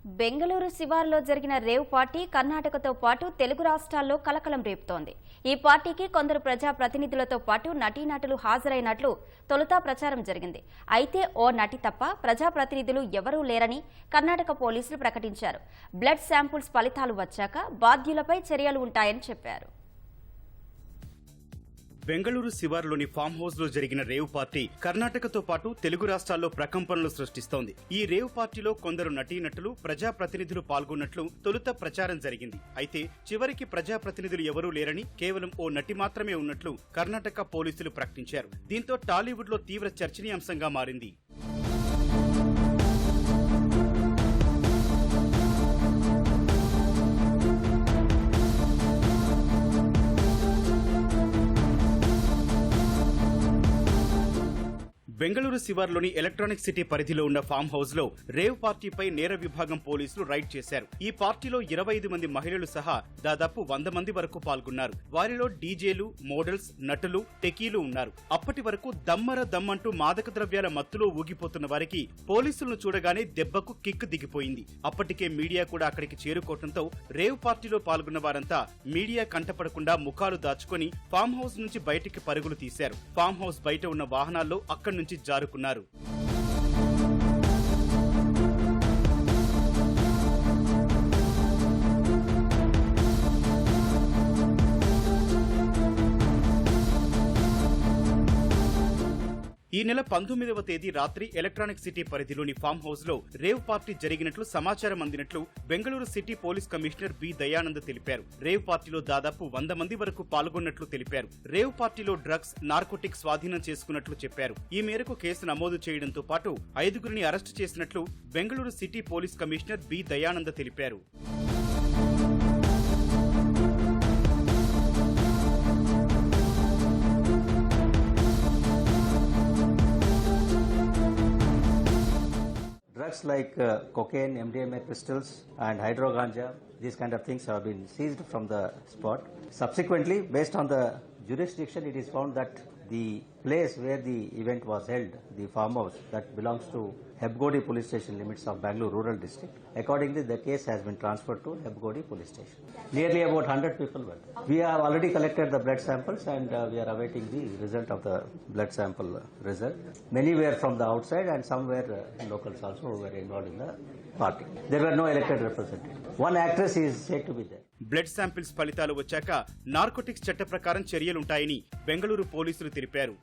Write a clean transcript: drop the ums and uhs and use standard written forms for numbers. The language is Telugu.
బెంగళూరు శివార్లో జరిగిన రేవ్ పార్టీ కర్ణాటకతో పాటు తెలుగు రాష్ట్రాల్లో కలకలం రేపుతోంది. ఈ పార్టీకి కొందరు ప్రజా ప్రతినిధులతో పాటు నటీనటులు హాజరైనట్లు తొలుత ప్రచారం జరిగింది. అయితే ఓ నటి తప్ప ప్రజా ప్రతినిధులు ఎవరూ లేరని కర్ణాటక పోలీసులు ప్రకటించారు. బ్లడ్ శాంపుల్స్ ఫలితాలు వచ్చాక బాధ్యులపై చర్యలు ఉంటాయని చెప్పారు. బెంగళూరు శివార్లోని ఫామ్ హౌస్ లో జరిగిన రేవ్ పార్టీ కర్ణాటకతో పాటు తెలుగు రాష్ట్రాల్లో ప్రకంపనలు సృష్టిస్తోంది. ఈ రేవ్ పార్టీలో కొందరు నటీనటులు ప్రజాప్రతినిధులు పాల్గొన్నట్లు తొలుత ప్రచారం జరిగింది. అయితే చివరికి ప్రజాప్రతినిధులు ఎవరూ లేరని, కేవలం ఓ నటి మాత్రమే ఉన్నట్లు కర్ణాటక పోలీసులు ప్రకటించారు. దీంతో టాలీవుడ్ లో తీవ్ర చర్చనీయాంశంగా మారింది. బెంగళూరు శివార్లోని ఎలక్ట్రానిక్ సిటీ పరిధిలో ఉన్న ఫామ్ హౌస్ లో రేవ్ పార్టీపై నేర విభాగం పోలీసులు రైడ్ చేశారు. ఈ పార్టీలో 25 మంది మహిళలు సహా దాదాపు 100 మంది వరకు పాల్గొన్నారు. వారిలో డీజేలు, మోడల్స్, నటులు, టెకీలు ఉన్నారు. అప్పటి వరకు దమ్మర దమ్మంటూ మాదక ద్రవ్యాల మత్తులో ఊగిపోతున్న వారికి పోలీసులను చూడగానే దెబ్బకు కిక్ దిగిపోయింది. అప్పటికే మీడియా కూడా అక్కడికి చేరుకోవడంతో రేవ్ పార్టీలో పాల్గొన్న వారంతా మీడియా కంటపడకుండా ముఖాలు దాచుకుని ఫామ్ హౌస్ నుంచి బయటికి పరుగులు తీశారు. ఫామ్ హౌస్ బయట ఉన్న వాహనాల్లో అక్కడి నుంచి జారుకున్నారు. ఈ నెల 19వ తేదీ రాత్రి ఎలక్ట్రానిక్ సిటీ పరిధిలోని ఫామ్ హౌస్ లో రేవ్ పార్టీ జరిగినట్లు సమాచారం అందినట్లు Bengaluru city police commissioner B Dayanand తెలిపారు. రేవ్ పార్టీలో దాదాపు 100 మంది వరకు పాల్గొన్నట్లు తెలిపారు. రేవ్ పార్టీలో డ్రగ్స్, నార్కోటిక్స్ స్వాధీనం చేసుకున్నట్లు చెప్పారు. ఈ మేరకు కేసు నమోదు చేయడంతో పాటు 5గురిని అరెస్టు చేసినట్లు Bengaluru city police commissioner B Dayanand తెలిపారు. Drugs like cocaine, MDMA crystals and hydroganja, these kind of things have been seized from the spot. Subsequently, based on the jurisdiction, it is found that the place where the event was held, the farmhouse, that belongs to Hebgodi police station limits of Bangalore rural district. Accordingly, the case has been transferred to Hebgodi police station. Nearly about 100 people were there. We have already collected the blood samples and we are awaiting the result of the blood sample result. Many were from the outside and some were locals also who were involved in the party. There were no elected representatives. One actress is said to be there. Blood samples ఫలితాలు వచ్చాక నార్కోటిక్స్ చట్ట ప్రకారం చర్యలుంటాయని బెంగళూరు పోలీసులు తెలిపారు.